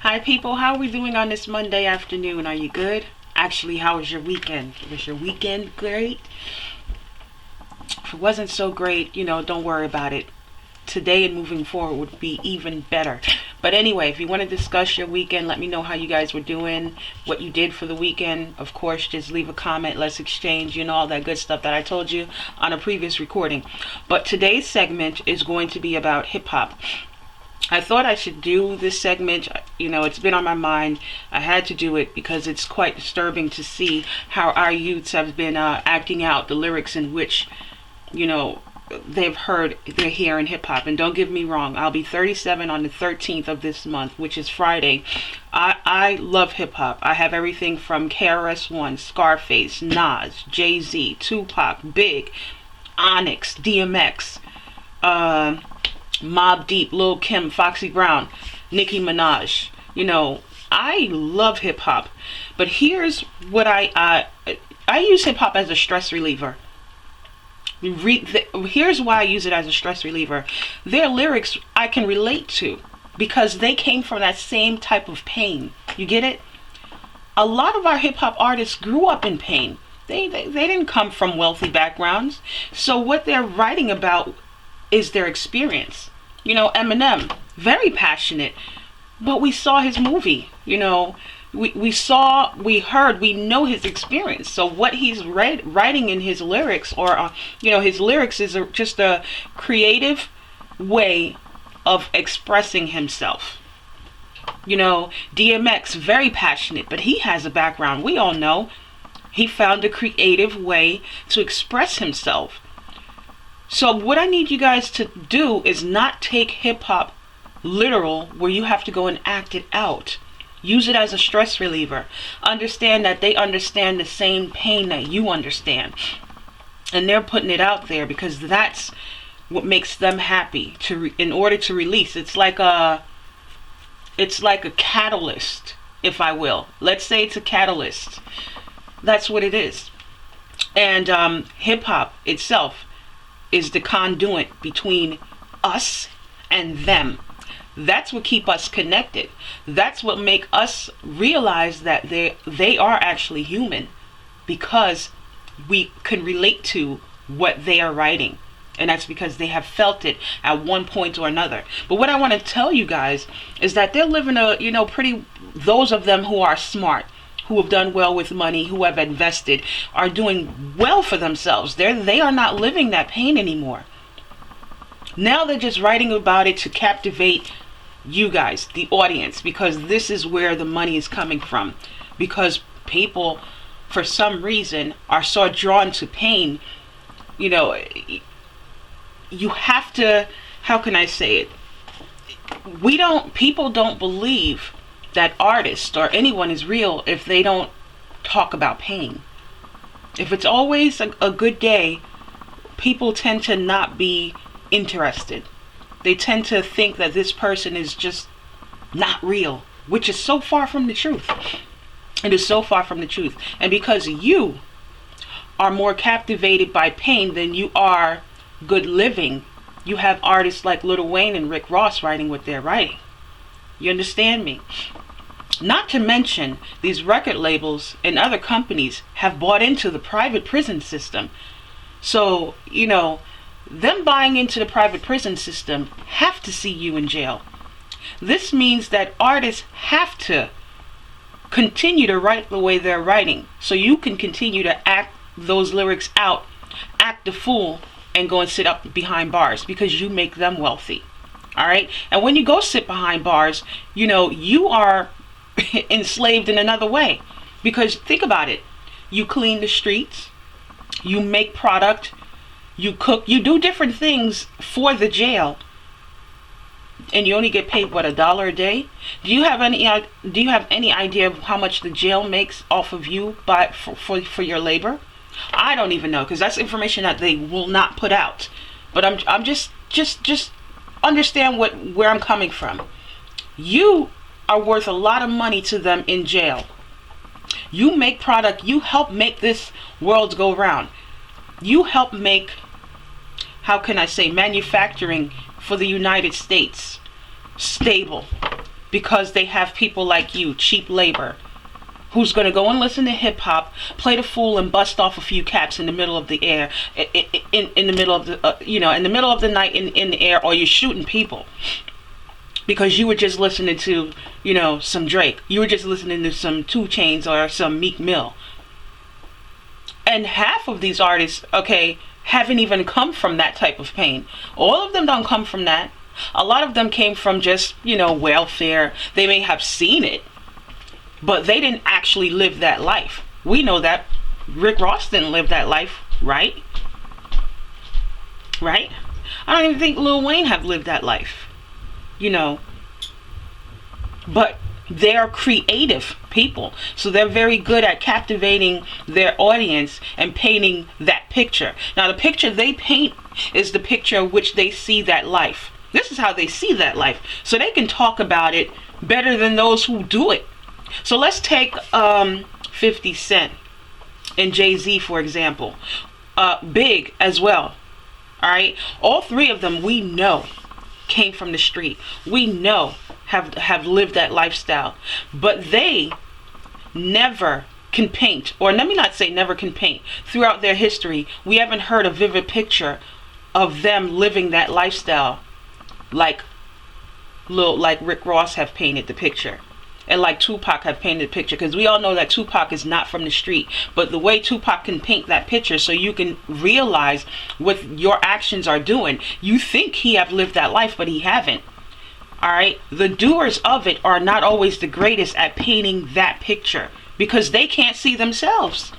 Hi people, how are we doing on this Monday afternoon? Are you good? Actually, how was your weekend? Was your weekend great? If it wasn't so great, don't worry about it. Today and moving forward would be even better. But anyway, if you want to discuss your weekend, let me know how you guys were doing, what you did for the weekend. Of course, just leave a comment, let's exchange, all that good stuff that I told you on a previous recording. But today's segment is going to be about hip-hop. I thought I should do this segment. It's been on my mind. I had to do it because it's quite disturbing to see how our youths have been acting out the lyrics in which, they've heard, they're here in hip-hop. And don't get me wrong, I'll be 37 on the 13th of this month, which is Friday. I love hip-hop. I have everything from KRS-One, Scarface, Nas, Jay-Z, Tupac, Big, Onyx, DMX, Mobb Deep, Lil Kim, Foxy Brown, Nicki Minaj. I love hip-hop. But here's what I use hip-hop as a stress reliever. Here's why I use it as a stress reliever. Their lyrics I can relate to because they came from that same type of pain. You get it? A lot of our hip-hop artists grew up in pain. They didn't come from wealthy backgrounds. So what they're writing about is their experience. Eminem, very passionate, but we saw his movie. We saw, we heard, we know his experience. So what he's writing in his lyrics, or his lyrics is just a creative way of expressing himself. DMX, very passionate, but he has a background. We all know he found a creative way to express himself. So what I need you guys to do is not take hip-hop literal where you have to go and act it out. Use it as a stress reliever. Understand that they understand the same pain that you understand. And they're putting it out there because that's what makes them happy in order to release. It's like a catalyst, if I will. Let's say it's a catalyst. That's what it is. And hip-hop itself is the conduit between us and them. That's what keep us connected. That's what make us realize that they are actually human, because we can relate to what they are writing. And that's because they have felt it at one point or another. But what I want to tell you guys is that they're living those of them who are smart, who have done well with money, who have invested, are doing well for themselves. They are not living that pain anymore. Now they're just writing about it to captivate you guys, the audience, because this is where the money is coming from. Because people, for some reason, are so drawn to pain. You have to, how can I say it? People don't believe that artist or anyone is real if they don't talk about pain. If it's always a good day, people tend to not be interested. They tend to think that this person is just not real, which is so far from the truth. It is so far from the truth. And because you are more captivated by pain than you are good living, you have artists like Lil Wayne and Rick Ross writing what they're writing. You understand me? Not to mention, these record labels and other companies have bought into the private prison system. So, them buying into the private prison system have to see you in jail. This means that artists have to continue to write the way they're writing, so you can continue to act those lyrics out, act the fool, and go and sit up behind bars because you make them wealthy. All right. And when you go sit behind bars, you are enslaved in another way, because think about it. You clean the streets, you make product, you cook, you do different things for the jail, and you only get paid $1 a day. Do you have any idea of how much the jail makes off of you for your labor? I don't even know, because that's information that they will not put out. But I'm just understand where I'm coming from. You are worth a lot of money to them in jail. You make product, you help make this world go round. You help make, how can I say, manufacturing for the United States stable. because they have people like you, cheap labor, who's going to go and listen to hip hop, play the fool, and bust off a few caps in the middle of the air, in the middle of the, in the middle of the night in the air, or you're shooting people because you were just listening to, some Drake, you were just listening to some 2 Chainz or some Meek Mill. And half of these artists, haven't even come from that type of pain. All of them don't come from that. A lot of them came from just, welfare. They may have seen it, but they didn't actually live that life. We know that. Rick Ross didn't live that life, right? Right? I don't even think Lil Wayne have lived that life. But they're creative people. So they're very good at captivating their audience and painting that picture. Now, the picture they paint is the picture of which they see that life. This is how they see that life. So they can talk about it better than those who do it. So let's take 50 Cent and Jay-Z, for example. Big as well. All right? All 3 of them, we know, came from the street. We know have lived that lifestyle. But they never can paint, or let me not say never can paint. Throughout their history, we haven't heard a vivid picture of them living that lifestyle like Rick Ross have painted the picture. And like Tupac have painted the picture, because we all know that Tupac is not from the street. But the way Tupac can paint that picture, so you can realize what your actions are doing. You think he have lived that life, but he haven't. All right, the doers of it are not always the greatest at painting that picture, because they can't see themselves.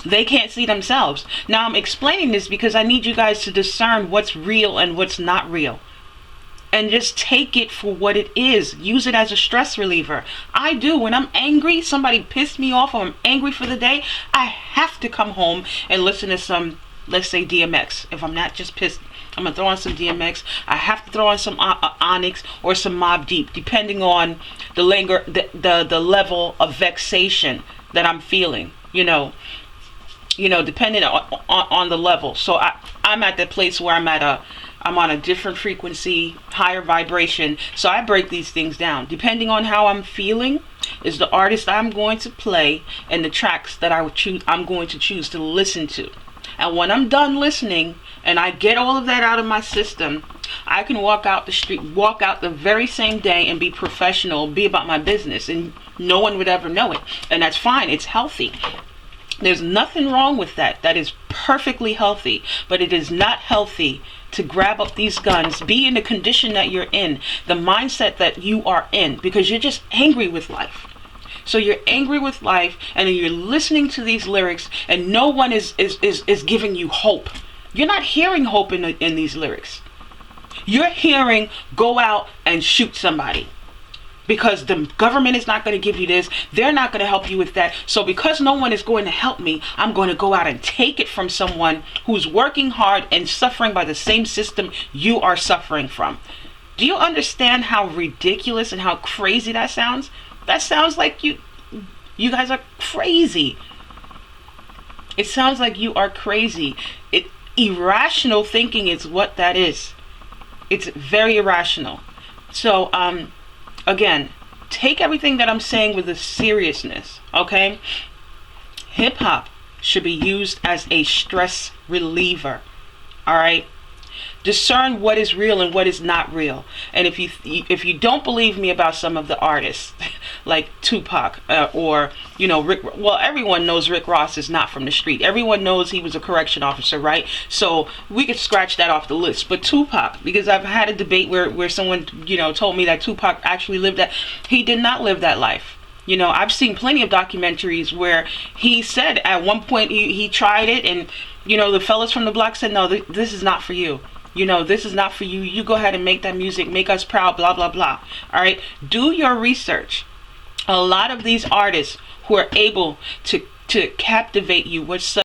They can't see themselves. Now, I'm explaining this because I need you guys to discern what's real and what's not real. And just take it for what it is. Use it as a stress reliever. I do. When I'm angry, somebody pissed me off, or I'm angry for the day, I have to come home and listen to some, let's say, DMX. If I'm not just pissed, I'm going to throw on some DMX. I have to throw on some Onyx or some Mobb Deep, depending on the level of vexation that I'm feeling, depending on the level. So I'm at the place where I'm on a different frequency, higher vibration. So I break these things down. Depending on how I'm feeling is the artist I'm going to play and the tracks that I'm going to choose to listen to. And when I'm done listening and I get all of that out of my system, I can walk out the very same day and be professional, be about my business, and no one would ever know it. And that's fine. It's healthy. There's nothing wrong with that. That is perfectly healthy. But it is not healthy to grab up these guns, be in the condition that you're in, the mindset that you are in, because you're just angry with life. So you're angry with life, and then you're listening to these lyrics, and no one is giving you hope. You're not hearing hope in these lyrics. You're hearing, go out and shoot somebody. Because the government is not going to give you this. They're not going to help you with that. So because no one is going to help me, I'm going to go out and take it from someone who's working hard and suffering by the same system you are suffering from. Do you understand how ridiculous and how crazy that sounds? That sounds like you guys are crazy. It sounds like you are crazy. Irrational thinking is what that is. It's very irrational. So, again, take everything that I'm saying with a seriousness, okay? Hip hop should be used as a stress reliever, all right? Discern what is real and what is not real. And if you don't believe me about some of the artists, like Tupac or Rick, well, everyone knows Rick Ross is not from the street. Everyone knows he was a correction officer, right? So we could scratch that off the list. But Tupac, because I've had a debate where someone told me that Tupac actually lived that. He did not live that life. I've seen plenty of documentaries where he said at one point he tried it, and the fellas from the block said, no, this is not for you. This is not for you. You go ahead and make that music, make us proud, blah, blah, blah. All right. Do your research. A lot of these artists who are able to captivate you with such